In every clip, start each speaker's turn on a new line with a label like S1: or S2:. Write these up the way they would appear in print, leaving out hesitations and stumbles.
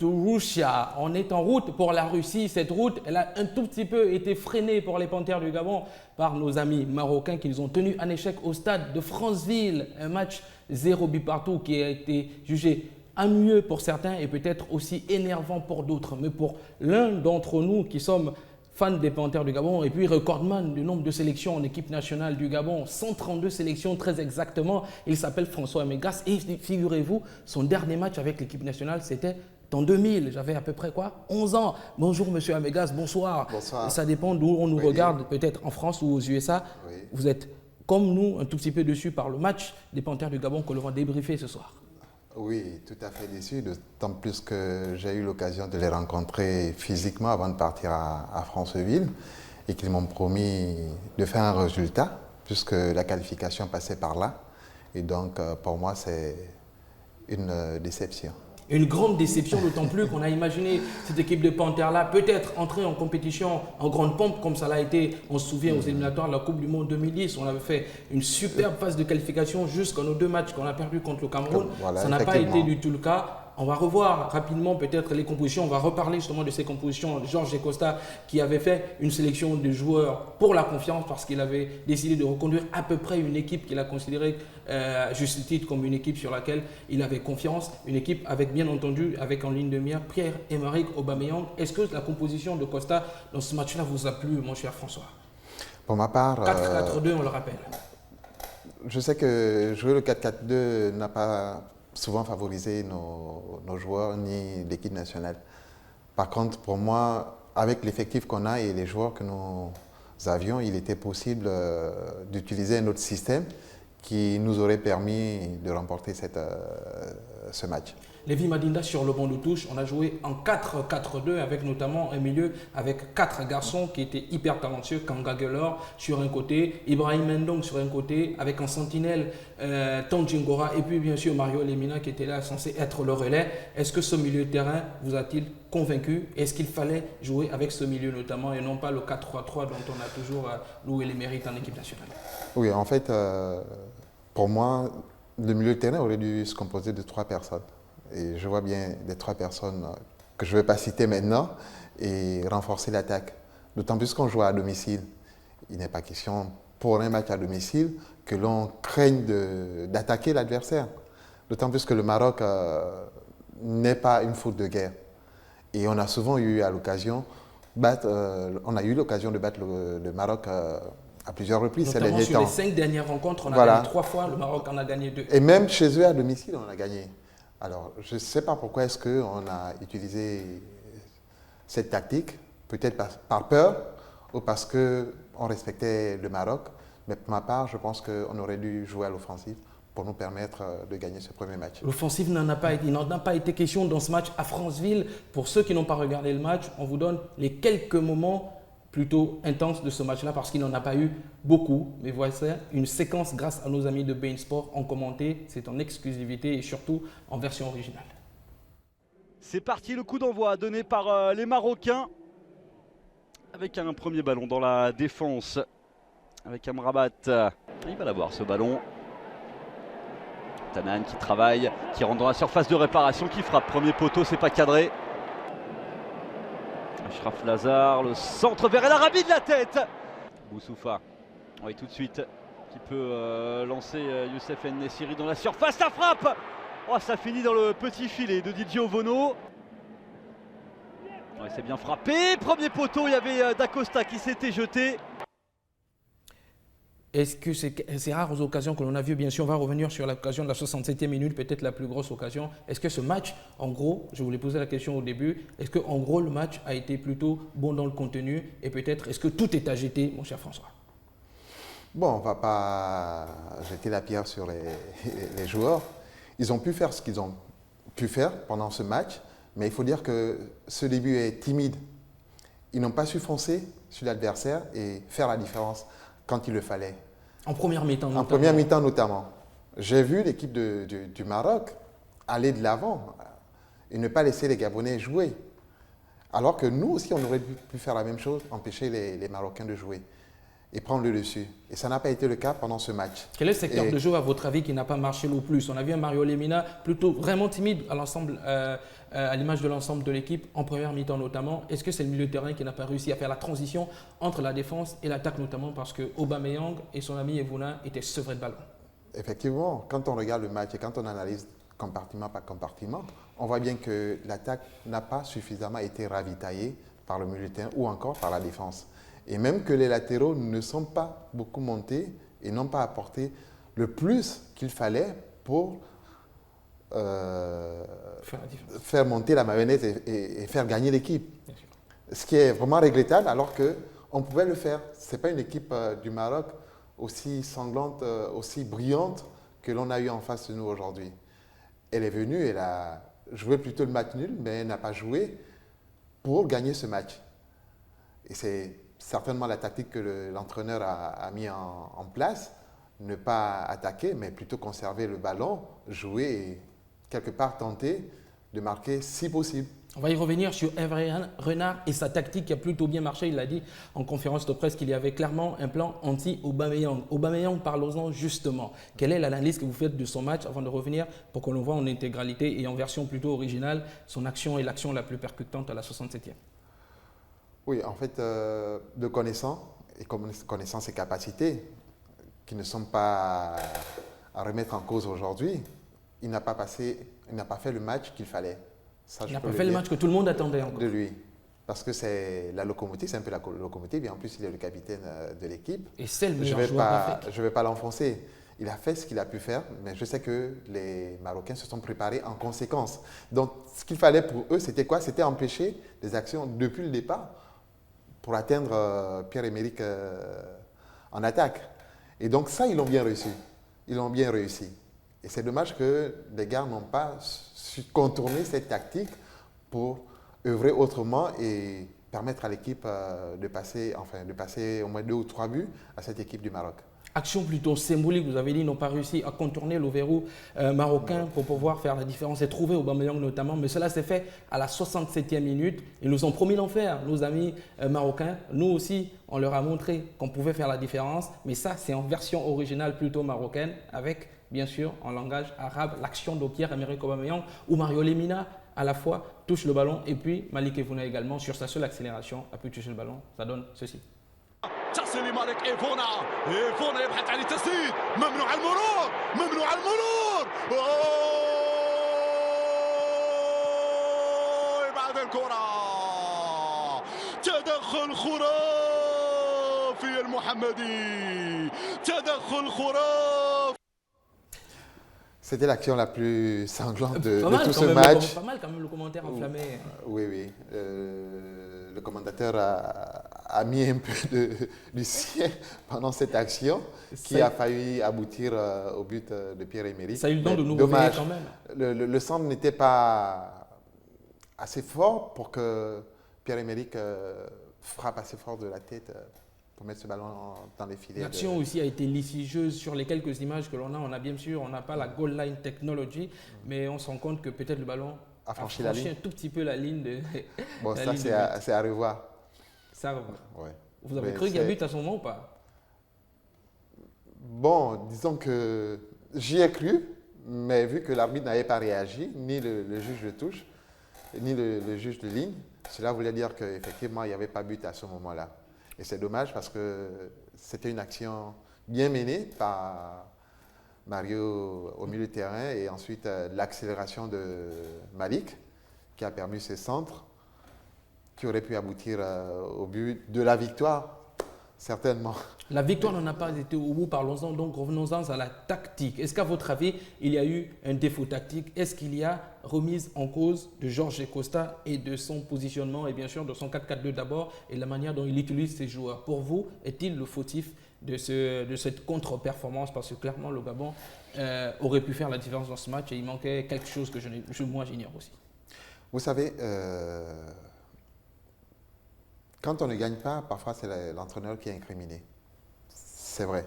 S1: Tourouchia. On est en route pour la Russie. Cette route, elle a un tout petit peu été freinée pour les Panthères du Gabon par nos amis marocains qui nous ont tenus en échec au stade de Franceville. Un match 0 but partout qui a été jugé ennuyeux pour certains et peut-être aussi énervant pour d'autres. Mais pour l'un d'entre nous qui sommes fans des Panthères du Gabon et puis recordman du nombre de sélections en équipe nationale du Gabon, 132 sélections très exactement, il s'appelle François Amégas et figurez-vous, son dernier match avec l'équipe nationale c'était en 2000, j'avais à peu près quoi 11 ans. Bonjour Monsieur Amégas, bonsoir.
S2: Bonsoir.
S1: Ça dépend d'où on nous regarde, peut-être en France ou aux USA.
S2: Oui.
S1: Vous êtes comme nous un tout petit peu déçus par le match des Panthères du Gabon que l'on va débriefer ce soir.
S2: Oui, tout à fait déçu, d'autant plus que j'ai eu l'occasion de les rencontrer physiquement avant de partir à Franceville et qu'ils m'ont promis de faire un résultat puisque la qualification passait par là. Et donc, pour moi, c'est une déception.
S1: Une grande déception, d'autant plus qu'on a imaginé cette équipe de Panthères-là peut-être entrer en compétition en grande pompe, comme ça l'a été, on se souvient, aux éliminatoires de la Coupe du Monde 2010. On avait fait une superbe phase de qualification jusqu'à nos deux matchs qu'on a perdus contre le Cameroun.
S2: Voilà,
S1: ça n'a pas été du tout le cas. On va revoir rapidement peut-être les compositions. On va reparler justement de ces compositions. Georges Costa qui avait fait une sélection de joueurs pour la confiance parce qu'il avait décidé de reconduire à peu près une équipe qu'il a considérée juste titre comme une équipe sur laquelle il avait confiance. Une équipe avec bien entendu, avec en ligne de mire Pierre-Emerick Aubameyang. Est-ce que la composition de Costa dans ce match-là vous a plu, mon cher François?
S2: Pour ma part,
S1: 4-4-2, on le rappelle.
S2: Je sais que jouer le 4-4-2 n'a pas souvent favorisé nos joueurs ni l'équipe nationale. Par contre, pour moi, avec l'effectif qu'on a et les joueurs que nous avions, il était possible d'utiliser un autre système qui nous aurait permis de remporter ce match.
S1: Lévi Madinda sur le banc de touche, on a joué en 4-4-2 avec notamment un milieu avec 4 garçons qui étaient hyper talentueux, Kanga Gelor sur un côté, Ibrahim Mendong sur un côté, avec en sentinelle Tanjingora et puis bien sûr Mario Lemina qui était là censé être le relais. Est-ce que ce milieu de terrain vous a-t-il convaincu? Est-ce qu'il fallait jouer avec ce milieu notamment et non pas le 4-3-3 dont on a toujours loué les mérites en équipe nationale?
S2: Oui, en fait, pour moi, le milieu de terrain aurait dû se composer de 3 personnes. Et je vois bien les 3 personnes que je ne vais pas citer maintenant et renforcer l'attaque. D'autant plus qu'on joue à domicile. Il n'est pas question pour un match à domicile que l'on craigne d'attaquer l'adversaire. D'autant plus que le Maroc n'est pas une faute de guerre. Et on a souvent eu l'occasion de battre le Maroc à plusieurs reprises ces derniers temps.
S1: Sur les 5 dernières rencontres, on a gagné 3 fois, le Maroc en a gagné 2.
S2: Et même chez eux à domicile, on a gagné. Alors, je ne sais pas pourquoi est-ce qu'on a utilisé cette tactique, peut-être par peur ou parce qu'on respectait le Maroc, mais pour ma part, je pense qu'on aurait dû jouer à l'offensive pour nous permettre de gagner ce premier match.
S1: L'offensive il n'en a pas été question dans ce match à Franceville. Pour ceux qui n'ont pas regardé le match, on vous donne les quelques moments plutôt intense de ce match-là parce qu'il n'en a pas eu beaucoup. Mais voici une séquence grâce à nos amis de Bein Sport en commenté. C'est en exclusivité et surtout en version originale.
S3: C'est parti, le coup d'envoi donné par les Marocains. Avec un premier ballon dans la défense. Avec Amrabat. Il va l'avoir ce ballon. Tanan qui travaille, qui rentre dans la surface de réparation, qui frappe. Premier poteau, c'est pas cadré. Achraf Lazar, le centre vers El Arabi de la tête. Boussoufa, oui tout de suite, qui peut lancer Youssef En-Nesyri dans la surface, la frappe. Oh, ça finit dans le petit filet de Didier Ovono. Ouais, c'est bien frappé, premier poteau, il y avait Dacosta qui s'était jeté.
S1: Est-ce que ces rares occasions que l'on a vues, bien sûr, on va revenir sur l'occasion de la 67e minute, peut-être la plus grosse occasion. Est-ce que ce match, en gros, je voulais poser la question au début, est-ce que en gros le match a été plutôt bon dans le contenu et peut-être est-ce que tout est à jeter, mon cher François?
S2: Bon, on ne va pas jeter la pierre sur les joueurs. Ils ont pu faire ce qu'ils ont pu faire pendant ce match, mais il faut dire que ce début est timide. Ils n'ont pas su foncer sur l'adversaire et faire la différence quand il le fallait.
S1: En première mi-temps notamment.
S2: En première mi-temps notamment. J'ai vu l'équipe du Maroc aller de l'avant et ne pas laisser les Gabonais jouer. Alors que nous aussi, on aurait pu faire la même chose, empêcher les Marocains de jouer. et prendre le dessus. Et ça n'a pas été le cas pendant ce match.
S1: Quel est le secteur de jeu, à votre avis, qui n'a pas marché le plus? On a vu un Mario Lemina plutôt vraiment timide à l'image de l'ensemble de l'équipe, en première mi-temps notamment. Est-ce que c'est le milieu de terrain qui n'a pas réussi à faire la transition entre la défense et l'attaque, notamment parce que Aubameyang et son ami Evuna étaient sevrés de ballon?
S2: Effectivement, quand on regarde le match et quand on analyse compartiment par compartiment, on voit bien que l'attaque n'a pas suffisamment été ravitaillée par le milieu de terrain ou encore par la défense. Et même que les latéraux ne sont pas beaucoup montés et n'ont pas apporté le plus qu'il fallait pour faire monter la mayonnaise et faire gagner l'équipe. Ce qui est vraiment regrettable alors qu'on pouvait le faire. Ce n'est pas une équipe du Maroc aussi sanglante, aussi brillante que l'on a eu en face de nous aujourd'hui. Elle est venue, elle a joué plutôt le match nul, mais elle n'a pas joué pour gagner ce match. Et c'est certainement la tactique que l'entraîneur a mis en place, ne pas attaquer, mais plutôt conserver le ballon, jouer et quelque part tenter de marquer si possible.
S1: On va y revenir sur Hervé Renard et sa tactique qui a plutôt bien marché. Il l'a dit en conférence de presse qu'il y avait clairement un plan anti-Aubameyang. Aubameyang, parlons-en justement. Quelle est l'analyse que vous faites de son match avant de revenir pour qu'on le voit en intégralité et en version plutôt originale, son action et l'action la plus percutante à la 67e?
S2: Oui, en fait, de connaissant ses capacités, qui ne sont pas à remettre en cause aujourd'hui, il n'a pas fait le match qu'il fallait. Ça,
S1: il n'a pas fait le match que tout le monde attendait encore.
S2: De lui. Parce que c'est la locomotive, c'est un peu la locomotive, et en plus il est le capitaine de l'équipe.
S1: Et c'est le meilleur joueur d'Afrique.
S2: Je ne vais pas l'enfoncer. Il a fait ce qu'il a pu faire, mais je sais que les Marocains se sont préparés en conséquence. Donc ce qu'il fallait pour eux, c'était quoi? C'était empêcher des actions depuis le départ pour atteindre Pierre-Emerick en attaque. Et donc ça, ils l'ont bien réussi. Ils l'ont bien réussi. Et c'est dommage que les gars n'ont pas su contourner cette tactique pour œuvrer autrement et permettre à l'équipe de passer au moins 2 ou 3 buts à cette équipe du Maroc.
S1: Action plutôt symbolique, vous avez dit, ils n'ont pas réussi à contourner le verrou marocain pour pouvoir faire la différence et trouver Aubameyang notamment. Mais cela s'est fait à la 67e minute. Ils nous ont promis d'en faire, nos amis marocains. Nous aussi, on leur a montré qu'on pouvait faire la différence. Mais ça, c'est en version originale plutôt marocaine avec, bien sûr, en langage arabe, l'action de Pierre-Emerick Aubameyang où Mario Lemina à la fois touche le ballon et puis Malik Evuna également sur sa seule accélération a pu toucher le ballon. Ça donne ceci.
S4: تصل مالك ايفونا يبحث عن التسديد ممنوع المرور بعد الكرة تدخل خرافي المحمدي تدخل خرافي.
S2: C'était l'action la plus sanglante de tout ce match.
S1: Pas mal quand même le commentaire enflammé.
S2: Oui. Le commentateur a mis un peu du sien pendant cette action qui a failli aboutir au but de Pierre-Emerick.
S1: Ça a eu le don de nous réveiller quand même.
S2: Le centre n'était pas assez fort pour que Pierre-Emerick frappe assez fort de la tête pour mettre ce ballon dans les filets.
S1: L'action aussi a été litigieuse sur les quelques images que l'on a. On a bien sûr, on n'a pas la goal line technology, mais on se rend compte que peut-être le ballon a franchi un tout petit peu la ligne de.
S2: Bon, ça c'est à revoir.
S1: Ça à revoir.
S2: Ouais.
S1: Vous avez cru qu'il y a but à ce moment ou pas?
S2: Bon, disons que j'y ai cru, mais vu que l'arbitre n'avait pas réagi, ni le juge de touche, ni le juge de ligne, cela voulait dire qu'effectivement il n'y avait pas but à ce moment-là. Et c'est dommage parce que c'était une action bien menée par Mario au milieu de terrain et ensuite l'accélération de Malik qui a permis ce centre qui aurait pu aboutir au but de la victoire, certainement.
S1: La victoire n'en a pas été au bout, parlons-en, donc revenons-en à la tactique. Est-ce qu'à votre avis, il y a eu un défaut tactique? Est-ce qu'il y a remise en cause de Jorge Costa et de son positionnement et bien sûr de son 4-4-2 d'abord et la manière dont il utilise ses joueurs? Pour vous, est-il le fautif de cette contre-performance? Parce que clairement, le Gabon aurait pu faire la différence dans ce match et il manquait quelque chose que moi j'ignore aussi.
S2: Vous savez, quand on ne gagne pas, parfois c'est l'entraîneur qui est incriminé. C'est vrai.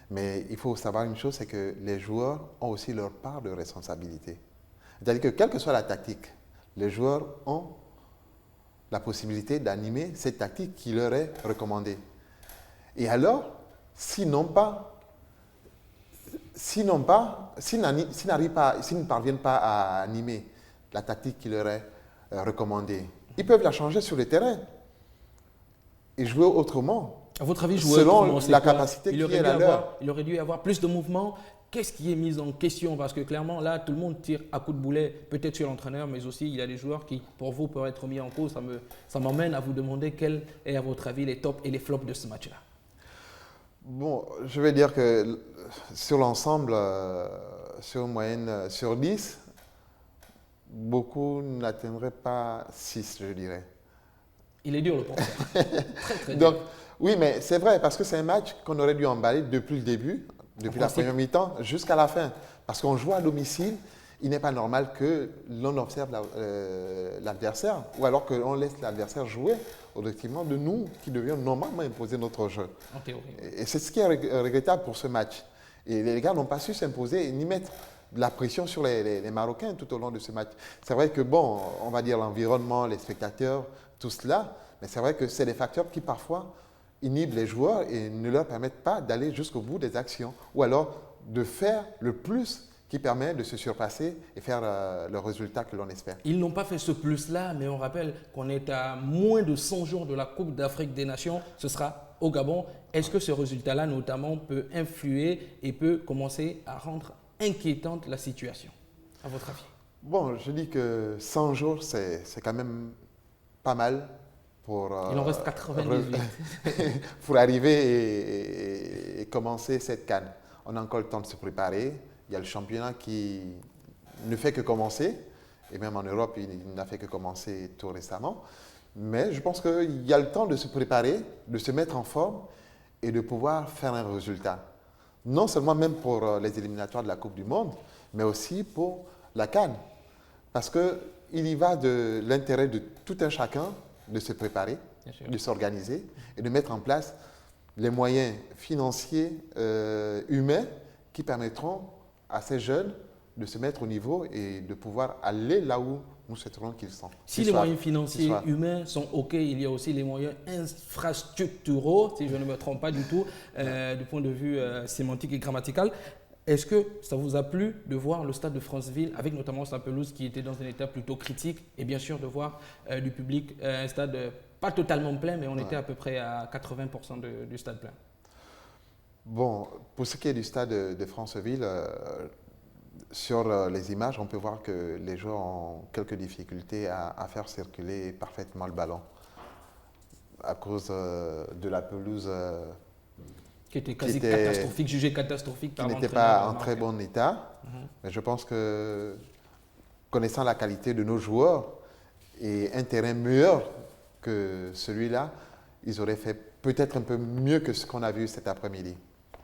S2: Mais il faut savoir une chose, c'est que les joueurs ont aussi leur part de responsabilité. C'est-à-dire que quelle que soit la tactique, les joueurs ont la possibilité d'animer cette tactique qui leur est recommandée. Et alors, s'ils ne parviennent pas à animer la tactique qui leur est recommandée, ils peuvent la changer sur le terrain et jouer autrement.
S1: À votre avis, jouer
S2: selon
S1: autrement, c'est
S2: la
S1: quoi?
S2: capacité qui est la leur.
S1: Il aurait dû y avoir plus de mouvements. Qu'est-ce qui est mis en question? Parce que clairement, là, tout le monde tire à coups de boulet, peut-être sur l'entraîneur, mais aussi il y a des joueurs qui, pour vous, peuvent être mis en cause. Ça m'emmène à vous demander quels est, à votre avis, les tops et les flops de ce match-là.
S2: Bon, je vais dire que sur l'ensemble, sur une moyenne sur 10, beaucoup n'atteindraient pas 6, je dirais.
S1: Il est dur, le porteur. Très, très dur.
S2: Donc, oui, mais c'est vrai, parce que c'est un match qu'on aurait dû emballer depuis le début, depuis la première mi-temps, jusqu'à la fin. Parce qu'on joue à domicile, il n'est pas normal que l'on observe l'adversaire, ou alors qu'on laisse l'adversaire jouer objectivement de nous, qui devions normalement imposer notre jeu.
S1: En théorie.
S2: Et c'est ce qui est regrettable pour ce match. Et les gars n'ont pas su s'imposer ni mettre de la pression sur les Marocains tout au long de ce match. C'est vrai que, bon, on va dire l'environnement, les spectateurs, tout cela, mais c'est vrai que c'est des facteurs qui parfois inhibent les joueurs et ne leur permettent pas d'aller jusqu'au bout des actions, ou alors de faire le plus qui permet de se surpasser et faire le résultat que l'on espère.
S1: Ils n'ont pas fait ce plus-là, mais on rappelle qu'on est à moins de 100 jours de la Coupe d'Afrique des Nations. Ce sera au Gabon. Est-ce que ce résultat-là, notamment, peut influer et peut commencer à rendre inquiétante la situation, à votre avis?
S2: Bon, je dis que 100 jours, c'est quand même pas mal pour...
S1: Il en reste 98.
S2: pour arriver et commencer cette CAN. On a encore le temps de se préparer. Il y a le championnat qui ne fait que commencer, et même en Europe, il n'a fait que commencer tout récemment. Mais je pense qu'il y a le temps de se préparer, de se mettre en forme et de pouvoir faire un résultat. Non seulement même pour les éliminatoires de la Coupe du Monde, mais aussi pour la CAN. Parce qu'il y va de l'intérêt de tout un chacun de se préparer, de s'organiser et de mettre en place les moyens financiers, humains qui permettront à ces jeunes de se mettre au niveau et de pouvoir aller là où nous souhaiterons qu'ils sont.
S1: Si les moyens financiers humains sont OK, il y a aussi les moyens infrastructuraux, si je ne me trompe pas du tout, du point de vue sémantique et grammatical. Est-ce que ça vous a plu de voir le stade de Franceville, avec notamment sa pelouse qui était dans un état plutôt critique, et bien sûr de voir du public, un stade pas totalement plein, mais on était à peu près à 80% du stade plein?
S2: Bon, pour ce qui est du stade de Franceville, sur les images, on peut voir que les joueurs ont quelques difficultés à faire circuler parfaitement le ballon à cause de la pelouse
S1: qui était quasi catastrophique, jugée catastrophique par
S2: l'entraîneur. Qui n'était pas en très bon état. Mais je pense que, connaissant la qualité de nos joueurs et un terrain meilleur que celui-là, ils auraient fait peut-être un peu mieux que ce qu'on a vu cet après-midi,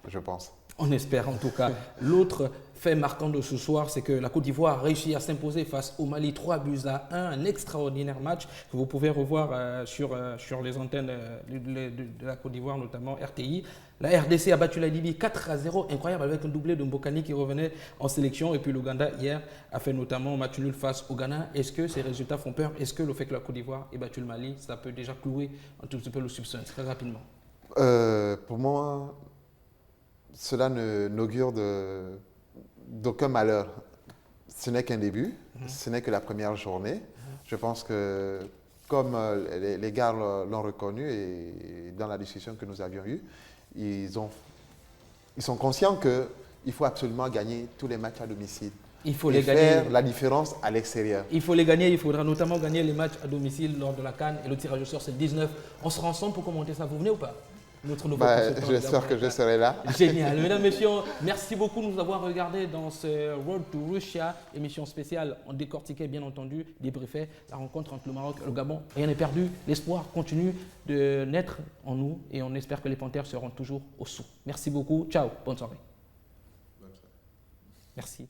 S2: je pense.
S1: On espère en tout cas. L'autre fait marquant de ce soir, c'est que la Côte d'Ivoire a réussi à s'imposer face au Mali 3-1, un extraordinaire match que vous pouvez revoir sur les antennes de la Côte d'Ivoire, notamment RTI. La RDC a battu la Libye 4-0, incroyable, avec un doublé de Mbokani qui revenait en sélection. Et puis l'Ouganda, hier, a fait notamment un match nul face au Ghana. Est-ce que ces résultats font peur? Est-ce que le fait que la Côte d'Ivoire ait battu le Mali, ça peut déjà clouer un tout petit peu le soupçon, très rapidement?
S2: Pour moi, cela n'augure d'aucun malheur. Ce n'est qu'un début, ce n'est que la première journée. Je pense que, comme les gars l'ont reconnu et dans la discussion que nous avions eue, ils sont conscients qu'il faut absolument gagner tous les matchs à domicile.
S1: Il faut
S2: et faire la différence à l'extérieur.
S1: Il faut les gagner, il faudra notamment gagner les matchs à domicile lors de la CAN. Et le tirage au sort, c'est le 19. On sera ensemble pour commenter ça. Vous venez ou pas?
S2: J'espère que je serai là.
S1: Génial. Mesdames, Messieurs, merci beaucoup de nous avoir regardés dans ce Road to Russia, émission spéciale. On décortiquait bien entendu, débriefait la rencontre entre le Maroc et le Gabon. Rien n'est perdu. L'espoir continue de naître en nous et on espère que les Panthères seront toujours au sous. Merci beaucoup. Ciao. Bonne soirée. Merci.